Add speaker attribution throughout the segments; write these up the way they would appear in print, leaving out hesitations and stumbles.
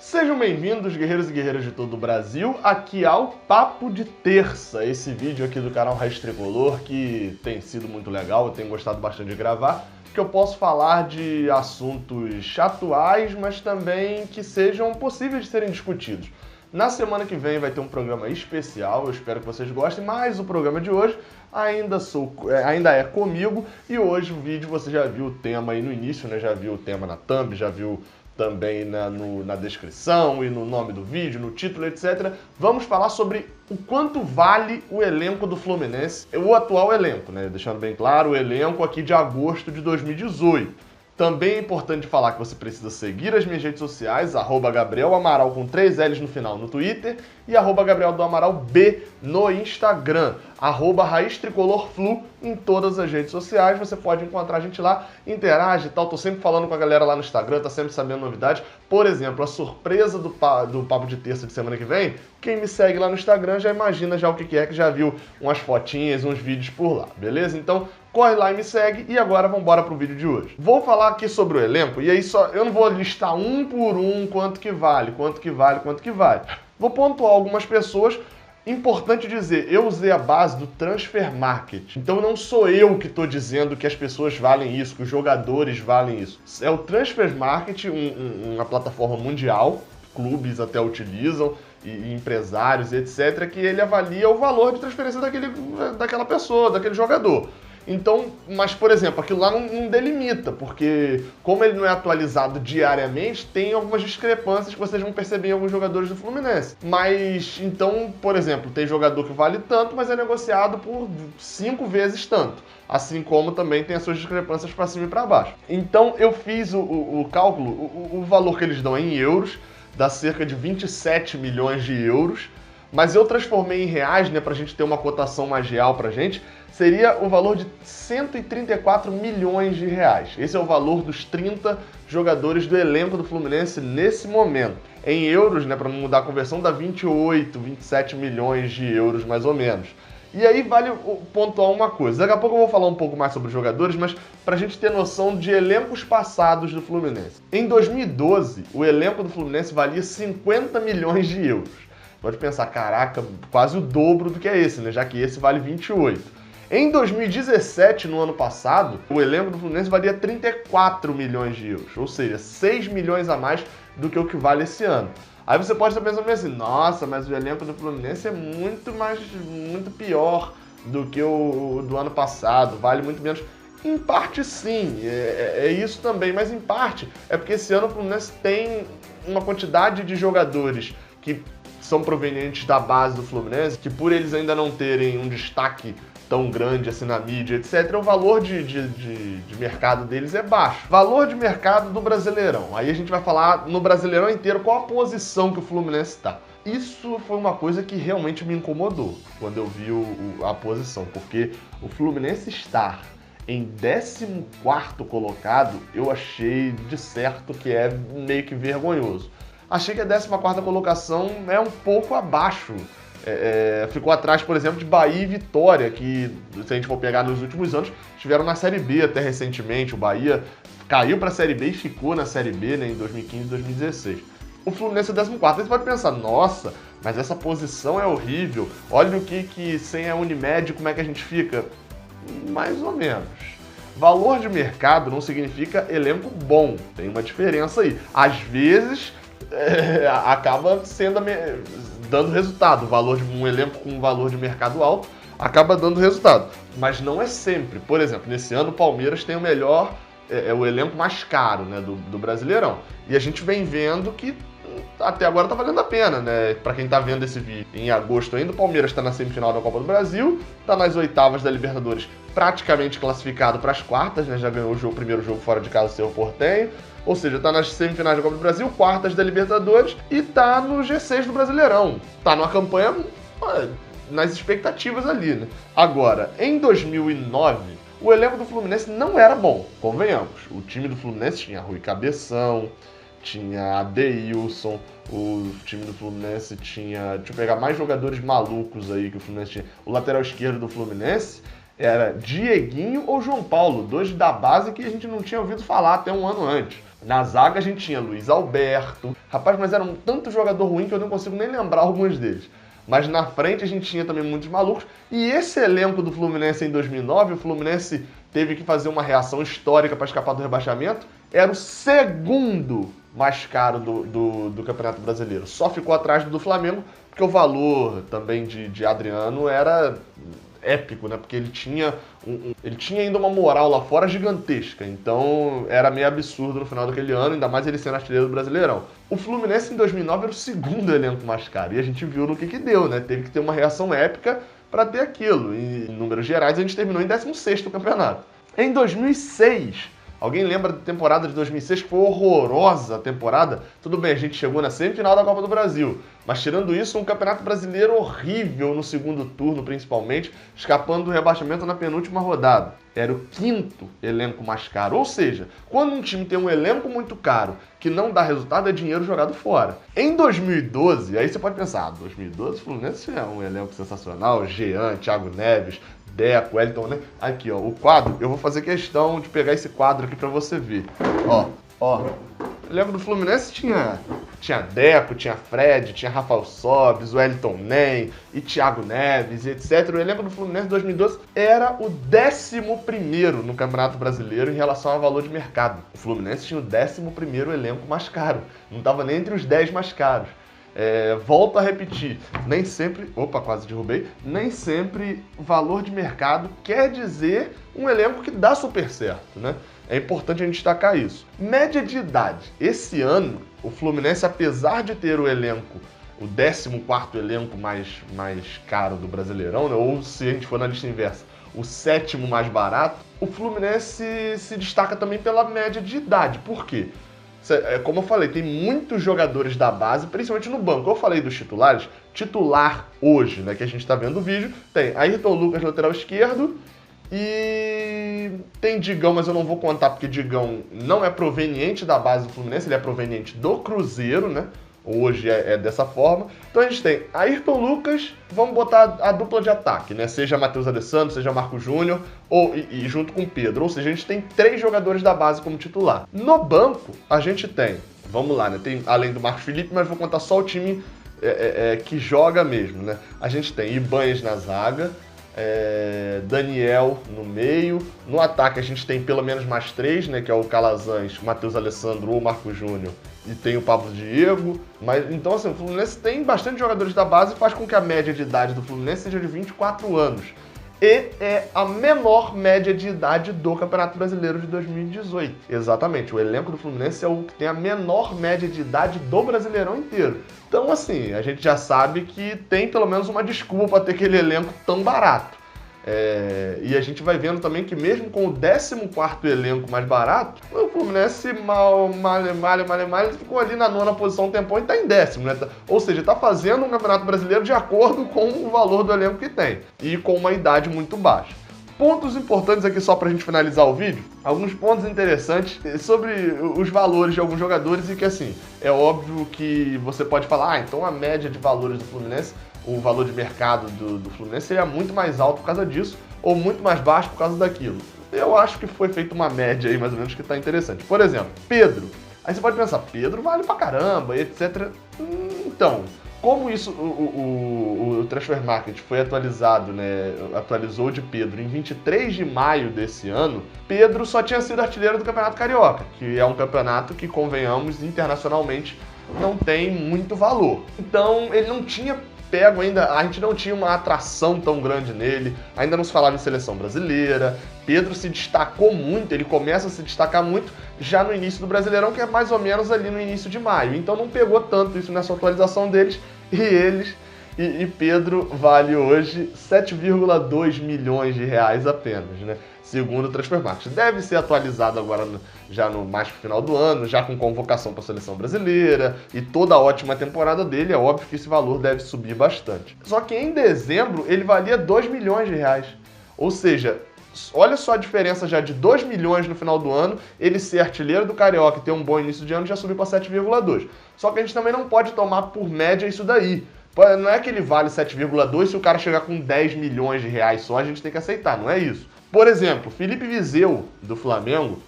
Speaker 1: Sejam bem-vindos, guerreiros e guerreiras de todo o Brasil, aqui ao Papo de Terça, esse vídeo aqui do canal Raiz Tricolor, que tem sido muito legal, eu tenho gostado bastante de gravar, que eu posso falar de assuntos atuais, mas também que sejam possíveis de serem discutidos. Na semana que vem vai ter um programa especial, eu espero que vocês gostem, mas o programa de hoje ainda é comigo, e hoje o vídeo você já viu o tema aí no início, né? Já viu o tema na thumb, já viu também na descrição e no nome do vídeo, no título, etc. Vamos falar sobre o quanto vale o elenco do Fluminense, o atual elenco, né? Deixando bem claro, o elenco aqui de agosto de 2018. Também é importante falar que você precisa seguir as minhas redes sociais, @Gabriel Amaral com 3 L's no final no Twitter e @Gabriel do Amaral B no Instagram, @Raiz Tricolor Flu em todas as redes sociais, você pode encontrar a gente lá, interage e tal, tô sempre falando com a galera lá no Instagram, tá sempre sabendo novidades. Por exemplo, a surpresa do Papo de Terça de semana que vem, quem me segue lá no Instagram já imagina já o que é, que já viu umas fotinhas, uns vídeos por lá, beleza? Então, corre lá e me segue, e agora vamos embora pro vídeo de hoje. Vou falar aqui sobre o elenco, e aí eu não vou listar um por um quanto que vale. Vou pontuar algumas pessoas. Importante dizer, eu usei a base do Transfer Market. Então não sou eu que estou dizendo que as pessoas valem isso, que os jogadores valem isso. É o Transfer Market, uma plataforma mundial, clubes até utilizam, e empresários, etc., que ele avalia o valor de transferência daquela pessoa, daquele jogador. Então, mas, por exemplo, aquilo lá não delimita, porque como ele não é atualizado diariamente, tem algumas discrepâncias que vocês vão perceber em alguns jogadores do Fluminense. Mas, então, por exemplo, tem jogador que vale tanto, mas é negociado por 5 vezes tanto. Assim como também tem as suas discrepâncias para cima e para baixo. Então, eu fiz o cálculo, o valor que eles dão é em euros, dá cerca de 27 milhões de euros, mas eu transformei em reais, né, pra gente ter uma cotação mais real pra gente, seria o valor de 134 milhões de reais. Esse é o valor dos 30 jogadores do elenco do Fluminense nesse momento. Em euros, né, para não mudar a conversão, dá 28, 27 milhões de euros mais ou menos. E aí vale pontuar uma coisa. Daqui a pouco eu vou falar um pouco mais sobre os jogadores, mas pra gente ter noção de elencos passados do Fluminense. Em 2012, o elenco do Fluminense valia 50 milhões de euros. Pode pensar, caraca, quase o dobro do que é esse, né? Já que esse vale 28. Em 2017, no ano passado, o elenco do Fluminense valia 34 milhões de euros, ou seja, 6 milhões a mais do que o que vale esse ano. Aí você pode estar pensando assim, nossa, mas o elenco do Fluminense é muito pior do que o do ano passado, vale muito menos. Em parte sim, é isso também, mas em parte é porque esse ano o Fluminense tem uma quantidade de jogadores que são provenientes da base do Fluminense, que por eles ainda não terem um destaque tão grande assim na mídia, etc., o valor de mercado deles é baixo. Valor de mercado do Brasileirão. Aí a gente vai falar no Brasileirão inteiro qual a posição que o Fluminense está. Isso foi uma coisa que realmente me incomodou quando eu vi a posição, porque o Fluminense estar em 14º colocado, eu achei de certo que é meio que vergonhoso. Achei que a 14ª colocação é um pouco abaixo. Ficou atrás, por exemplo, de Bahia e Vitória, que, se a gente for pegar nos últimos anos, estiveram na Série B até recentemente. O Bahia caiu para a Série B e ficou na Série B, né, em 2015 e 2016. O Fluminense é 14º. Você pode pensar, nossa, mas essa posição é horrível. Olha o que sem a Unimed, como é que a gente fica? Mais ou menos. Valor de mercado não significa elenco bom. Tem uma diferença aí. Às vezes, acaba dando resultado. Um elenco com um valor de mercado alto acaba dando resultado. Mas não é sempre. Por exemplo, nesse ano o Palmeiras tem o melhor, o elenco mais caro, né, do Brasileirão. E a gente vem vendo que até agora tá valendo a pena, né? Pra quem tá vendo esse vídeo em agosto ainda, o Palmeiras tá na semifinal da Copa do Brasil, tá nas oitavas da Libertadores, praticamente classificado para as quartas, né? Já ganhou o primeiro jogo fora de casa, o Cerro Porteño. Ou seja, tá nas semifinais da Copa do Brasil, quartas da Libertadores e tá no G6 do Brasileirão. Tá numa campanha nas expectativas ali, né? Agora, em 2009, o elenco do Fluminense não era bom, convenhamos. O time do Fluminense tinha Rui Cabeção, tinha Adeilson, o time do Fluminense tinha... Deixa eu pegar mais jogadores malucos aí que o Fluminense tinha. O lateral esquerdo do Fluminense era Dieguinho ou João Paulo, dois da base que a gente não tinha ouvido falar até um ano antes. Na zaga a gente tinha Luiz Alberto, Rapaz, mas era um tanto jogador ruim que eu não consigo nem lembrar alguns deles. Mas na frente a gente tinha também muitos malucos. E esse elenco do Fluminense em 2009, o Fluminense teve que fazer uma reação histórica para escapar do rebaixamento, era o segundo mais caro do Campeonato Brasileiro. Só ficou atrás do Flamengo, porque o valor também de Adriano era épico, né? Porque ele tinha ainda uma moral lá fora gigantesca. Então era meio absurdo no final daquele ano, ainda mais ele sendo artilheiro do Brasileirão. O Fluminense em 2009 era o segundo elenco mais caro. E a gente viu no que deu, né? Teve que ter uma reação épica para ter aquilo. E em números gerais a gente terminou em 16º campeonato. Em 2006... Alguém lembra da temporada de 2006, que foi horrorosa a temporada? Tudo bem, a gente chegou na semifinal da Copa do Brasil, mas tirando isso, um campeonato brasileiro horrível no segundo turno, principalmente, escapando do rebaixamento na penúltima rodada. Era o quinto elenco mais caro, ou seja, quando um time tem um elenco muito caro que não dá resultado, é dinheiro jogado fora. Em 2012, aí você pode pensar, 2012 o Fluminense é um elenco sensacional, Jean, Thiago Neves, Deco, Wellington, né? Aqui, ó, o quadro, eu vou fazer questão de pegar esse quadro aqui pra você ver. Ó. O elenco do Fluminense tinha Deco, tinha Fred, tinha Rafael Sobis, Wellington Nem e Thiago Neves, e etc. O elenco do Fluminense em 2012 era o 11º no Campeonato Brasileiro em relação ao valor de mercado. O Fluminense tinha o 11º elenco mais caro. Não estava nem entre os 10 mais caros. Volto a repetir, nem sempre, quase derrubei, nem sempre valor de mercado quer dizer um elenco que dá super certo, né? É importante a gente destacar isso. Média de idade. Esse ano, o Fluminense, apesar de ter o elenco, o 14º elenco mais caro do Brasileirão, né? Ou se a gente for na lista inversa, o 7º mais barato, o Fluminense se destaca também pela média de idade. Por quê? Como eu falei, tem muitos jogadores da base, principalmente no banco. Eu falei dos titulares. Titular hoje, né, que a gente está vendo o vídeo, tem Ayrton Lucas, lateral esquerdo, e tem Digão, mas eu não vou contar porque Digão não é proveniente da base do Fluminense, ele é proveniente do Cruzeiro, né? Hoje é dessa forma. Então a gente tem Ayrton Lucas, vamos botar a dupla de ataque, né? Seja Matheus Alessandro, seja Marco Júnior, e junto com o Pedro. Ou seja, a gente tem 3 jogadores da base como titular. No banco, a gente tem, vamos lá, né? Tem além do Marcos Felipe, mas vou contar só o time que joga mesmo, né? A gente tem Ibanez na zaga, Daniel no meio. No ataque a gente tem pelo menos mais 3, né? Que é o Calazans, Matheus Alessandro ou Marco Júnior. E tem o Pablo Diego. Então, assim, o Fluminense tem bastante jogadores da base e faz com que a média de idade do Fluminense seja de 24 anos. E é a menor média de idade do Campeonato Brasileiro de 2018. Exatamente, o elenco do Fluminense é o que tem a menor média de idade do Brasileirão inteiro. Então, assim, a gente já sabe que tem pelo menos uma desculpa para ter aquele elenco tão barato. E a gente vai vendo também que mesmo com o 14º elenco mais barato, o Fluminense mal ficou ali na 9ª posição um tempão e está em 10º, né? Ou seja, está fazendo um Campeonato Brasileiro de acordo com o valor do elenco que tem e com uma idade muito baixa. Pontos importantes aqui só pra gente finalizar o vídeo, alguns pontos interessantes sobre os valores de alguns jogadores e que, assim, é óbvio que você pode falar, então a média de valores do Fluminense, o valor de mercado do Fluminense seria muito mais alto por causa disso ou muito mais baixo por causa daquilo. Eu acho que foi feita uma média aí, mais ou menos, que tá interessante. Por exemplo, Pedro. Aí você pode pensar, Pedro vale pra caramba, etc. Então, como isso, o Transfer Market foi atualizado, né, atualizou de Pedro em 23 de maio desse ano, Pedro só tinha sido artilheiro do Campeonato Carioca, que é um campeonato que, convenhamos, internacionalmente não tem muito valor. Então, ele não tinha pego ainda, a gente não tinha uma atração tão grande nele, ainda não se falava em seleção brasileira. Pedro se destacou muito, ele começa a se destacar muito já no início do Brasileirão, que é mais ou menos ali no início de maio. Então não pegou tanto isso nessa atualização deles, e Pedro vale hoje 7,2 milhões de reais apenas, né? Segundo o Transfer Market. Deve ser atualizado agora já mais pro final do ano, já com convocação para a seleção brasileira e toda a ótima temporada dele. É óbvio que esse valor deve subir bastante. Só que em dezembro ele valia 2 milhões de reais. Ou seja, olha só a diferença já de 2 milhões no final do ano, ele ser artilheiro do Carioca e ter um bom início de ano já subiu para 7,2. Só que a gente também não pode tomar por média isso daí. Não é que ele vale 7,2 se o cara chegar com 10 milhões de reais só, a gente tem que aceitar, não é isso. Por exemplo, Felipe Viseu, do Flamengo,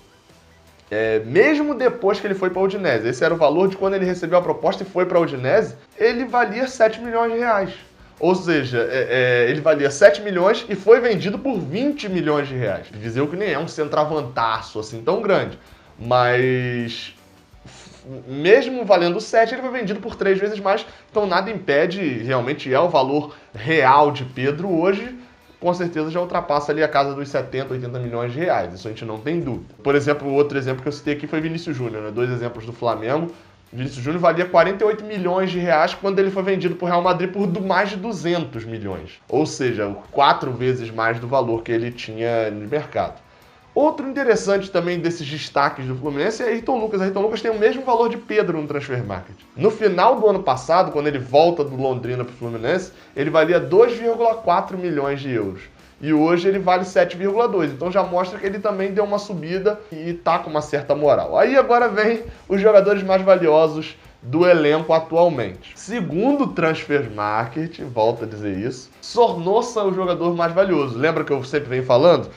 Speaker 1: Mesmo depois que ele foi para a Udinese, esse era o valor de quando ele recebeu a proposta e foi para a Udinese, ele valia 7 milhões de reais. Ou seja, ele valia 7 milhões e foi vendido por 20 milhões de reais. Viseu que nem é um centravantaço assim tão grande, mas mesmo valendo 7, ele foi vendido por 3 vezes mais, então nada impede, realmente é o valor real de Pedro hoje, com certeza já ultrapassa ali a casa dos 70, 80 milhões de reais, isso a gente não tem dúvida. Por exemplo, o outro exemplo que eu citei aqui foi Vinícius Júnior, né? 2 exemplos do Flamengo. Vinícius Júnior valia 48 milhões de reais quando ele foi vendido para o Real Madrid por mais de 200 milhões, ou seja, 4 vezes mais do valor que ele tinha no mercado. Outro interessante também desses destaques do Fluminense é Ayrton Lucas. Ayrton Lucas tem o mesmo valor de Pedro no Transfermarkt. No final do ano passado, quando ele volta do Londrina para o Fluminense, ele valia 2,4 milhões de euros. E hoje ele vale 7,2. Então já mostra que ele também deu uma subida e está com uma certa moral. Aí agora vem os jogadores mais valiosos do elenco atualmente. Segundo o Transfermarkt, volto a dizer isso, Sornosa é o jogador mais valioso. Lembra que eu sempre venho falando?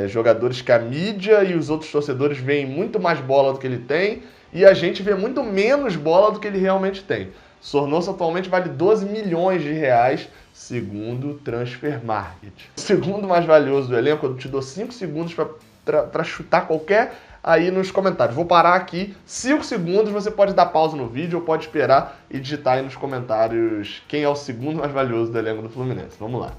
Speaker 1: Jogadores que a mídia e os outros torcedores veem muito mais bola do que ele tem e a gente vê muito menos bola do que ele realmente tem. Sornosa atualmente vale 12 milhões de reais, segundo o Transfermarkt. O segundo mais valioso do elenco, eu te dou 5 segundos para chutar qualquer aí nos comentários. Vou parar aqui, 5 segundos, você pode dar pausa no vídeo ou pode esperar e digitar aí nos comentários quem é o segundo mais valioso do elenco do Fluminense. Vamos lá.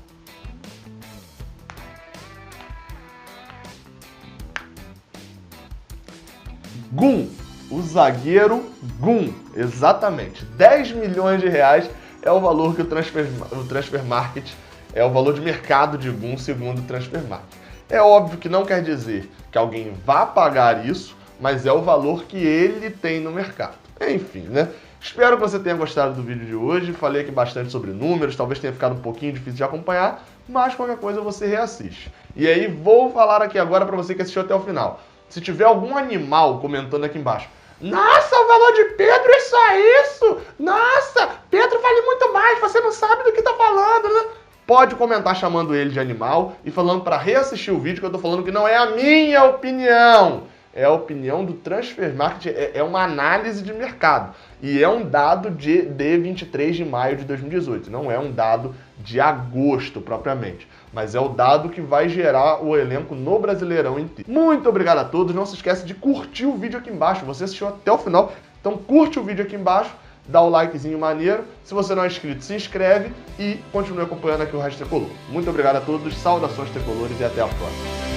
Speaker 1: Gum, o zagueiro Gum, exatamente. 10 milhões de reais é o valor que o Transfermarkt, é o valor de mercado de Gum segundo o Transfermarkt. É óbvio que não quer dizer que alguém vá pagar isso, mas é o valor que ele tem no mercado. Enfim, né? Espero que você tenha gostado do vídeo de hoje. Falei aqui bastante sobre números, talvez tenha ficado um pouquinho difícil de acompanhar, mas qualquer coisa você reassiste. E aí vou falar aqui agora para você que assistiu até o final. Se tiver algum animal comentando aqui embaixo, nossa, o valor de Pedro é só isso! Nossa, Pedro vale muito mais, você não sabe do que tá falando, né? Pode comentar chamando ele de animal e falando para reassistir o vídeo, que eu tô falando que não é a minha opinião. É a opinião do Transfermarkt, é uma análise de mercado. E é um dado de 23 de maio de 2018, não é um dado de agosto propriamente. Mas é o dado que vai gerar o elenco no Brasileirão inteiro. Muito obrigado a todos, não se esqueça de curtir o vídeo aqui embaixo. Você assistiu até o final, então curte o vídeo aqui embaixo, dá o likezinho maneiro. Se você não é inscrito, se inscreve e continue acompanhando aqui o Rádio Tricolor. Muito obrigado a todos, saudações tricolores e até a próxima.